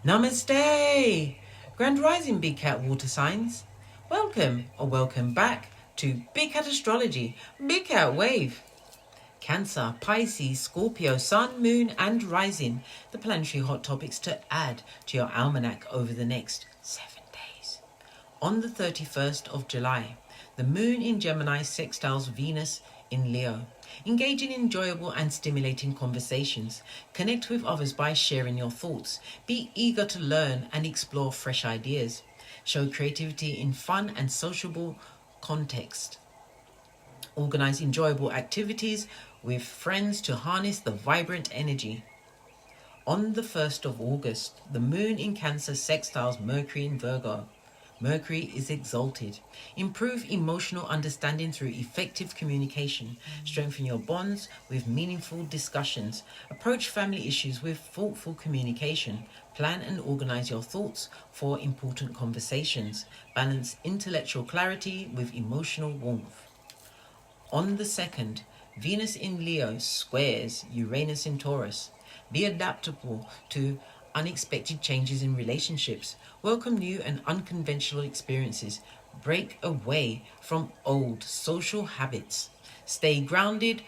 Namaste! Grand Rising Big Cat Water Signs. Welcome or welcome back to Big Cat Astrology, Big Cat Wave. Cancer, Pisces, Scorpio, Sun, Moon and Rising. The planetary hot topics to add to your almanac over the next 7 days. On the 31st of July, the Moon in Gemini sextiles Venus in Leo. Engage in enjoyable and stimulating conversations. Connect with others by sharing your thoughts. Be eager to learn and explore fresh ideas. Show creativity in fun and sociable context. Organize enjoyable activities with friends to harness the vibrant energy. On the 1st of August, the Moon in Cancer sextiles Mercury in Virgo. Mercury is exalted. Improve emotional understanding through effective communication. Strengthen your bonds with meaningful discussions. Approach family issues with thoughtful communication. Plan and organize your thoughts for important conversations. Balance intellectual clarity with emotional warmth. On the 2nd, Venus in Leo squares Uranus in Taurus. Be adaptable to unexpected changes in relationships. Welcome new and unconventional experiences. Break away from old social habits. Stay grounded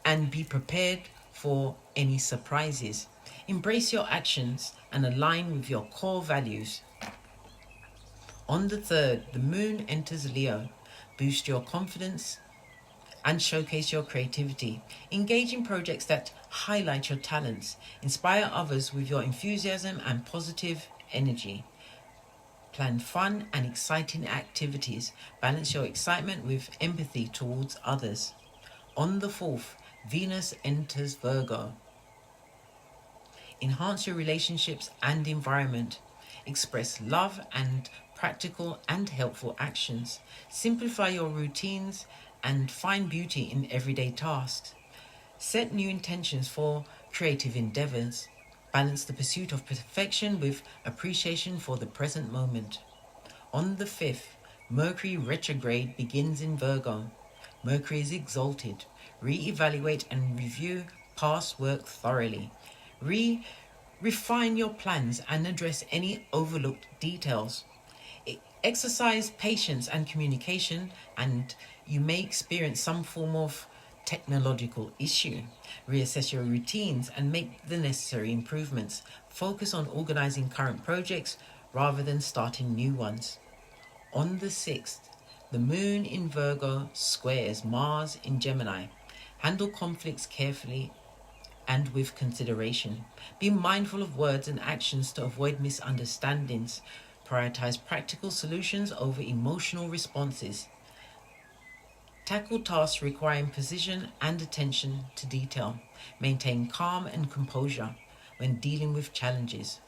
and be prepared for any surprises. Embrace your actions and align with your core values. On the 3rd, the Moon enters Leo. Boost your confidence and showcase your creativity. Engage in projects that highlight your talents. Inspire others with your enthusiasm and positive energy. Plan fun and exciting activities. Balance your excitement with empathy towards others. On the 4th, Venus enters Virgo. Enhance your relationships and environment. Express love and practical and helpful actions. Simplify your routines and find beauty in everyday tasks. Set new intentions for creative endeavors. Balance the pursuit of perfection with appreciation for the present moment. On the 5th, Mercury retrograde begins in Virgo. Mercury is exalted. Re-evaluate and review past work thoroughly. Refine your plans and address any overlooked details. Exercise patience and communication, and you may experience some form of technological issue. Reassess your routines and make the necessary improvements. Focus on organizing current projects rather than starting new ones. On the 6th, the Moon in Virgo squares Mars in Gemini. Handle conflicts carefully and with consideration. Be mindful of words and actions to avoid misunderstandings. Prioritize practical solutions over emotional responses. Tackle tasks requiring precision and attention to detail. Maintain calm and composure when dealing with challenges.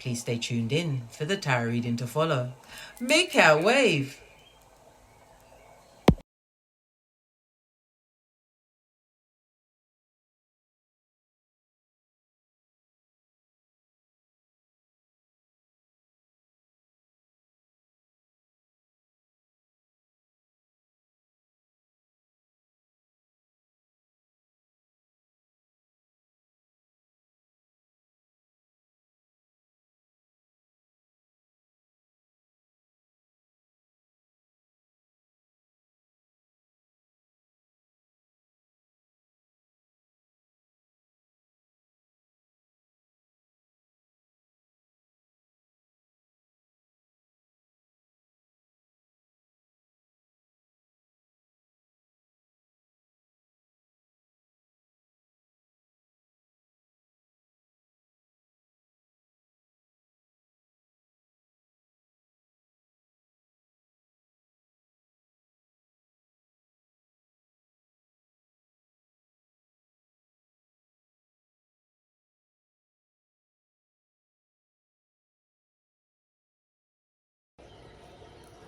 Please stay tuned in for the tarot reading to follow. Make our wave!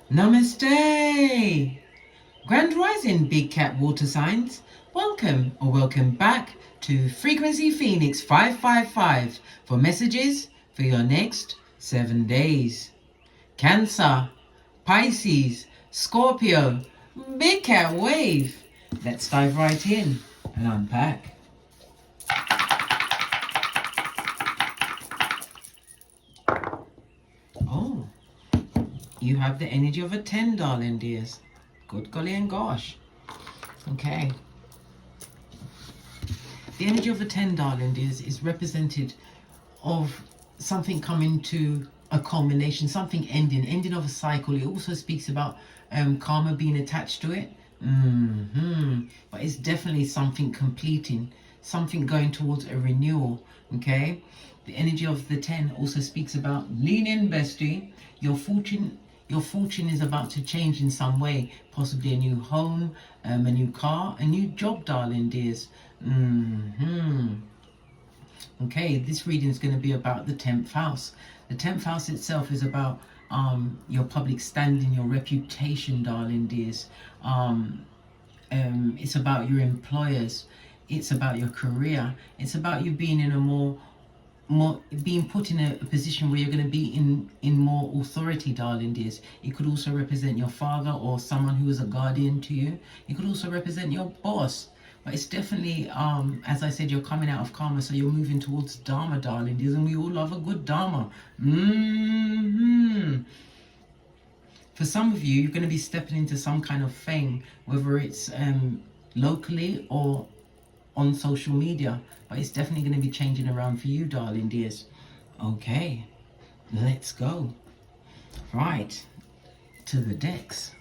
Namaste! Grand Rising Big Cat Water Signs. Welcome or welcome back to Frequency Phoenix 555 for messages for your next 7 days. Cancer, Pisces, Scorpio, Big Cat Wave. Let's dive right in and unpack. you have the energy of a 10, darling dears. Good golly and gosh. Okay. The energy of a 10, darling dears, is represented of something coming to a culmination, something ending of a cycle. It also speaks about karma being attached to it. But it's definitely something completing, something going towards a renewal. Okay. The energy of the 10 also speaks about lean in, bestie. Your fortune is about to change in some way, possibly a new home, a new car, a new job, darling dears. Okay, this reading is going to be about the 10th house. The 10th house itself is about your public standing, your reputation, darling dears. It's about your employers. It's about your career. It's about you being in a more being put in a position where you're going to be in more authority, darling dears. It could also represent your father or someone who is a guardian to you. It could also represent your boss. But it's definitely, as I said, you're coming out of karma, so you're moving towards dharma, darling dears, and we all love a good dharma. For some of you, you're going to be stepping into some kind of fame, whether it's locally or on social media, but it's definitely going to be changing around for you, darling dears. Okay, let's go right to the decks.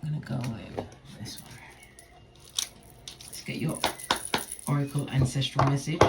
I'm going to go with this one. Let's get your oracle ancestral message.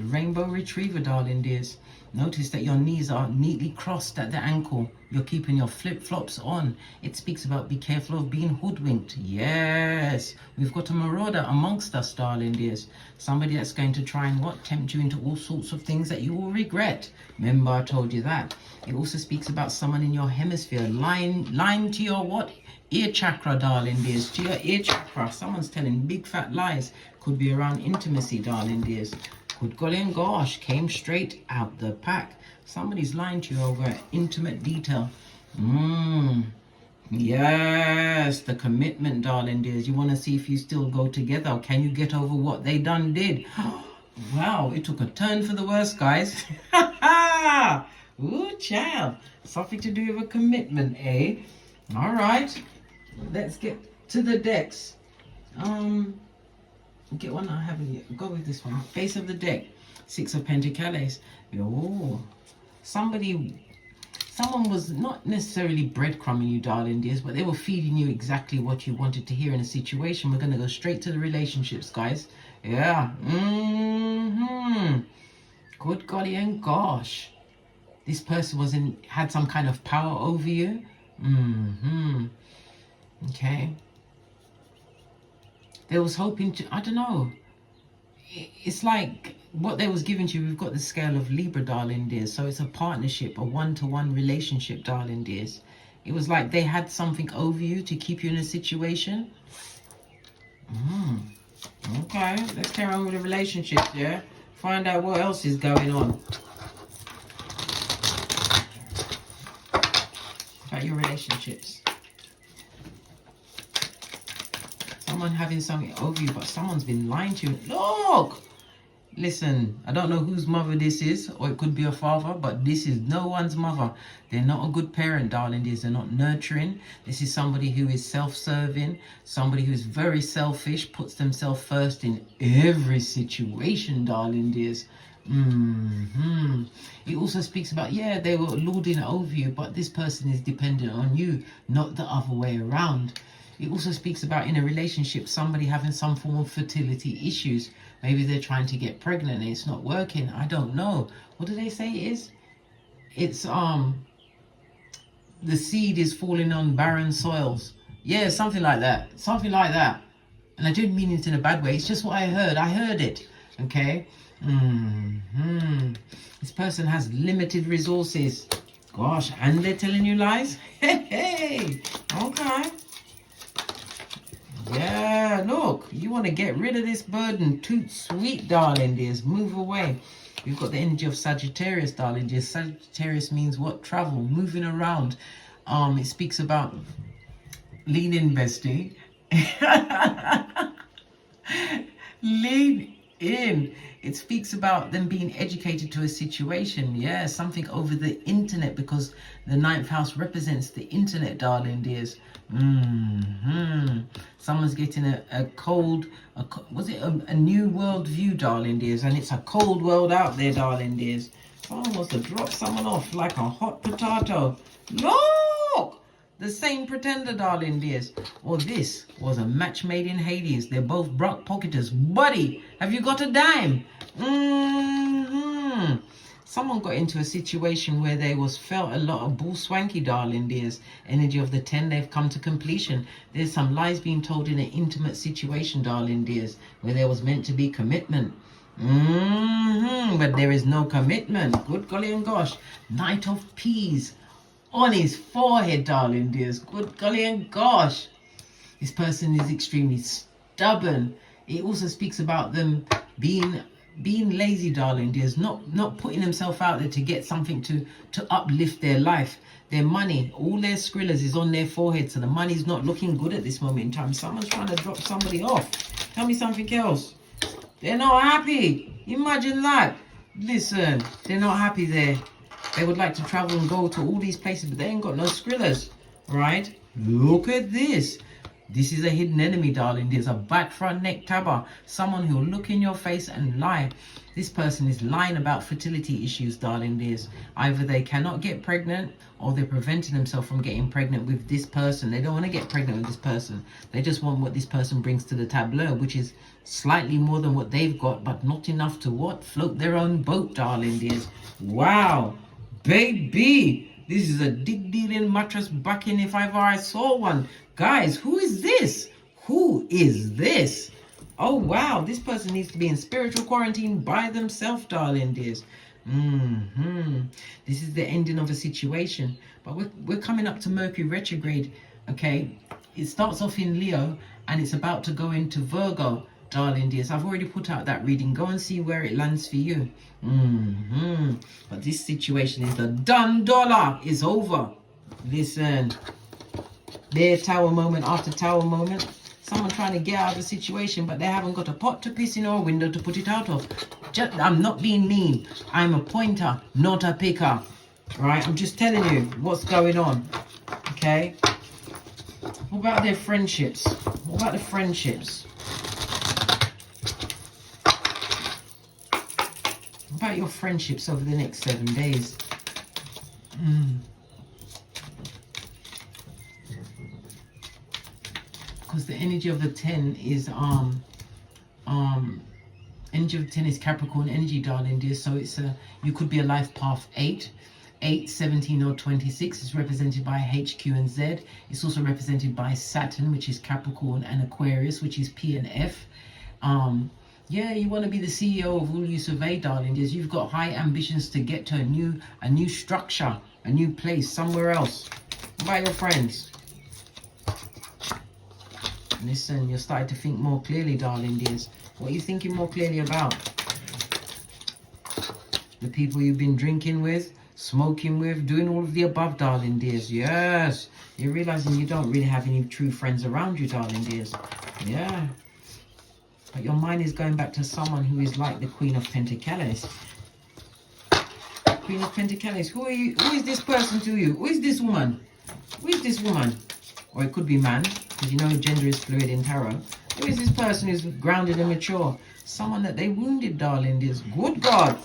Rainbow Retriever, darling dears. Notice that your knees are neatly crossed at the ankle. You're keeping your flip-flops on. It speaks about be careful of being hoodwinked. Yes, we've got a marauder amongst us, darling dears. Somebody that's going to try and tempt you into all sorts of things that you will regret. Remember, I told you that. It also speaks about someone in your hemisphere lying to your ear chakra, darling dears. To your ear chakra. Someone's telling big fat lies. Could be around intimacy, darling dears. Good golly and gosh, came straight out the pack. Somebody's lying to you over intimate detail. Yes, the commitment, darling dears. You want to see if you still go together, or can you get over what they done did? Wow, it took a turn for the worse, guys. Ooh, child. Something to do with a commitment, eh? All right, let's get to the decks. Get one I haven't yet. Go with this one. Base of the deck. 6 of Pentacles. Oh, someone was not necessarily breadcrumbing you, darling dears, but they were feeding you exactly what you wanted to hear in a situation. We're going to go straight to the relationships, guys. Yeah. Good golly and gosh. This person had some kind of power over you. Okay. They was hoping to, I don't know. It's like what they was giving to you. We've got the scale of Libra, darling dears. So it's a partnership, a one-to-one relationship, darling dears. It was like they had something over you to keep you in a situation. Okay, let's carry on with the relationship, yeah? Find out what else is going on. About your relationships. Someone having something over you, but someone's been lying to you. Look! Listen, I don't know whose mother this is, or it could be a father, but this is no one's mother. They're not a good parent, darling dears. They're not nurturing. This is somebody who is self-serving, somebody who is very selfish, puts themselves first in every situation, darling dears. It also speaks about, yeah, they were lording over you, but this person is dependent on you, not the other way around. It also speaks about, in a relationship, somebody having some form of fertility issues. Maybe they're trying to get pregnant and it's not working. I don't know. What do they say it is? It's the seed is falling on barren soils. Yeah, something like that. Something like that. And I didn't mean it in a bad way. It's just what I heard. I heard it. Okay. This person has limited resources. Gosh, and they're telling you lies? Hey. Okay. Yeah, look, you want to get rid of this burden. Too sweet, darling dears. Move away. We've got the energy of Sagittarius, darling dear. Sagittarius means what? Travel, moving around. It speaks about lean in, bestie. Lean in. It speaks about them being educated to a situation. Yeah, something over the internet, because the ninth house represents the internet, darling dears. Someone's getting a new world view, darling dears, and it's a cold world out there, darling dears. Someone wants to drop someone off like a hot potato. Look! The same pretender, darling dears. Or this was a match made in Hades. They're both broke pocketers. Buddy, have you got a dime? Someone got into a situation where they felt a lot of bull swanky, darling dears. Energy of the 10, they've come to completion. There's some lies being told in an intimate situation, darling dears, where there was meant to be commitment. But there is no commitment. Good golly and gosh. Knight of Peas on his forehead, darling dears. Good golly and gosh. This person is extremely stubborn. It also speaks about them being lazy, darling dears, not putting themselves out there to get something to uplift their life. Their money, all their skrillers is on their forehead, so the money's not looking good at this moment in time. Someone's trying to drop somebody off. Tell me something else. They're not happy. Imagine that. Listen, they're not happy there. They would like to travel and go to all these places, but they ain't got no skrillers, right? Look at this. This is a hidden enemy, darling. There's a back, front, neck tabber. Someone who'll look in your face and lie. This person is lying about fertility issues, darling dears. Either they cannot get pregnant, or they're preventing themselves from getting pregnant with this person. They don't want to get pregnant with this person. They just want what this person brings to the tableau, which is slightly more than what they've got, but not enough to what? Float their own boat, darling dears. Wow. Baby, this is a dig dealing mattress backing if ever I saw one. Guys, who is this? Who is this? Oh wow, this person needs to be in spiritual quarantine by themselves, darling dears. This is the ending of a situation, but we're coming up to Mercury retrograde. Okay, it starts off in Leo and it's about to go into Virgo, darling dears. I've already put out that reading. Go and see where it lands for you. But this situation is the done dollar is over. Listen, there, tower moment after tower moment. Someone trying to get out of the situation, but they haven't got a pot to piss in or a window to put it out of. I'm not being mean. I'm a pointer, not a picker. Right? I'm just telling you what's going on. Okay? What about their friendships? What about the friendships? What about your friendships over the next 7 days? Because the energy of the 10 is energy of the 10 is Capricorn energy, darling dear. So it's you could be a life path 8, 17 or 26 is represented by HQ and Z. It's also represented by Saturn, which is Capricorn, and Aquarius, which is P and F. Yeah, you want to be the CEO of all you survey, darling dears. You've got high ambitions to get to a new structure, a new place, somewhere else. What about your friends? Listen, you're starting to think more clearly, darling dears. What are you thinking more clearly about? The people you've been drinking with, smoking with, doing all of the above, darling dears. Yes. You're realizing you don't really have any true friends around you, darling dears. Yeah. But your mind is going back to someone who is like the Queen of Pentacles. Queen of Pentacles. Who are you? Who is this person to you? Who is this woman? Who is this woman? Or it could be man, because you know gender is fluid in tarot. Who is this person who's grounded and mature? Someone that they wounded, darling dears. Good God.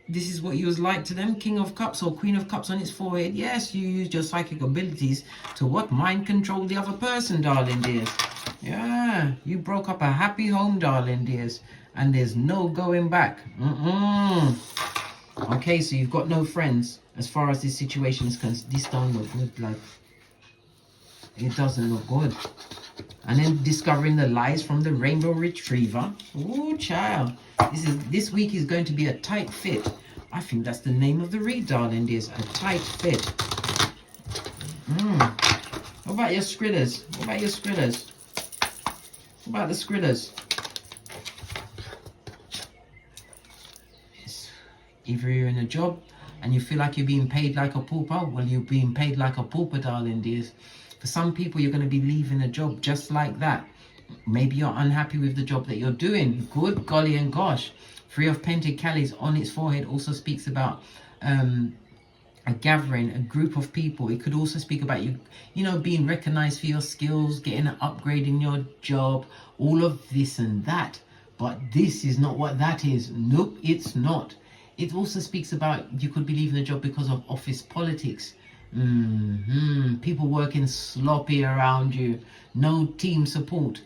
This is what you was like to them, King of Cups or Queen of Cups on its forehead. Yes, you used your psychic abilities to what? Mind control the other person, darling dears. Yeah, you broke up a happy home, darling dears. And there's no going back. Okay, so you've got no friends as far as this situation is concerned. This don't look good, blood. It doesn't look good. And then discovering the lies from the Rainbow Retriever. Oh, child. This week is going to be a tight fit. I think that's the name of the read, darling dears. A tight fit. What about your skrillers? What about your skrillers? What about the skrillers? Either you're in a job and you feel like you're being paid like a pauper. Well, you're being paid like a pauper, darling dears. For some people, you're going to be leaving a job just like that. Maybe you're unhappy with the job that you're doing. Good golly and gosh. Three of Pentacles on its forehead also speaks about a gathering, a group of people. It could also speak about you, being recognized for your skills, getting an upgrade in your job, all of this and that. But this is not what that is. Nope, it's not. It also speaks about you could be leaving a job because of office politics. People working sloppy around you. No team support.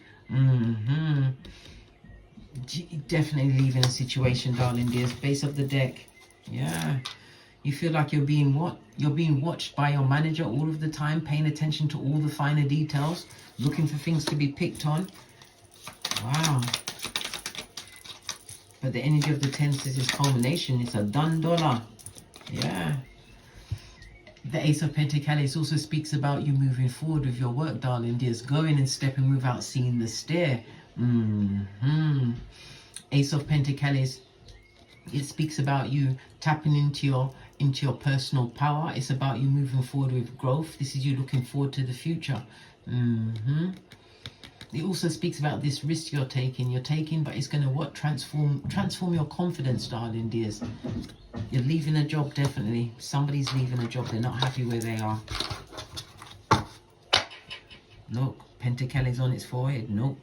Definitely leaving a situation, darling dears. Base of the deck. Yeah. You feel like you're being watched by your manager all of the time, paying attention to all the finer details, looking for things to be picked on. Wow. But the energy of the 10 says it's culmination. It's a done dollar. Yeah. The Ace of Pentacles also speaks about you moving forward with your work, darling dears. Going and stepping without seeing the stare. Ace of Pentacles. It speaks about you tapping into your personal power. It's about you moving forward with growth. This is you looking forward to the future. It also speaks about this risk you're taking, but it's going to transform your confidence, darling dears. You're leaving a job, definitely. Somebody's leaving a job. They're not happy where they are. Look, Pentacles on its forehead. Nope.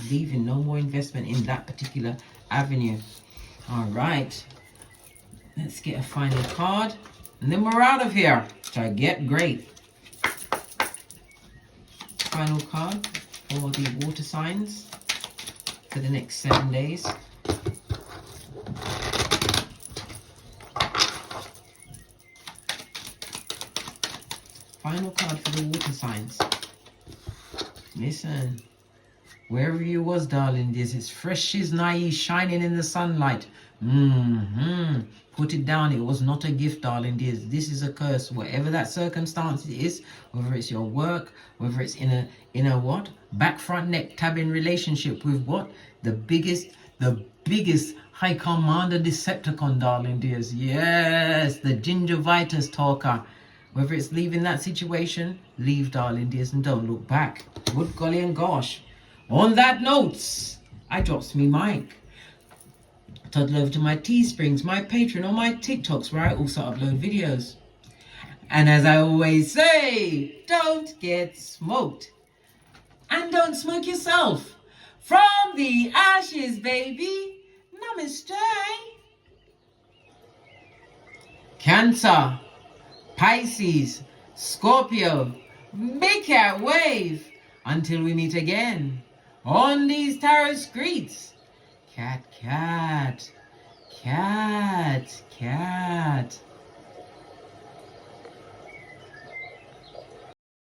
Leaving, no more investment in that particular avenue. All right. Let's get a final card. And then we're out of here. To get great. Final card for the water signs for the next 7 days. Final card for the water signs. Listen, wherever you was, darling, this is fresh as naive, shining in the sunlight. Put it down. It was not a gift, darling dears. This is a curse. Whatever that circumstance is, whether it's your work, whether it's in a what? Back front neck tabbing relationship with what? The biggest High Commander Decepticon, darling dears. Yes, the Gingivitis talker. Whether it's leaving that situation, leave, darling dears, and don't look back. Good golly and gosh. On that note, I drops me mic. Toddle over to my Teesprings, my Patreon, or my TikToks, where I also upload videos. And as I always say, don't get smoked. And don't smoke yourself. From the ashes, baby. Namaste. Cancer, Pisces, Scorpio, big cat wave. Until we meet again on these tarot streets. Cat, cat, cat, cat.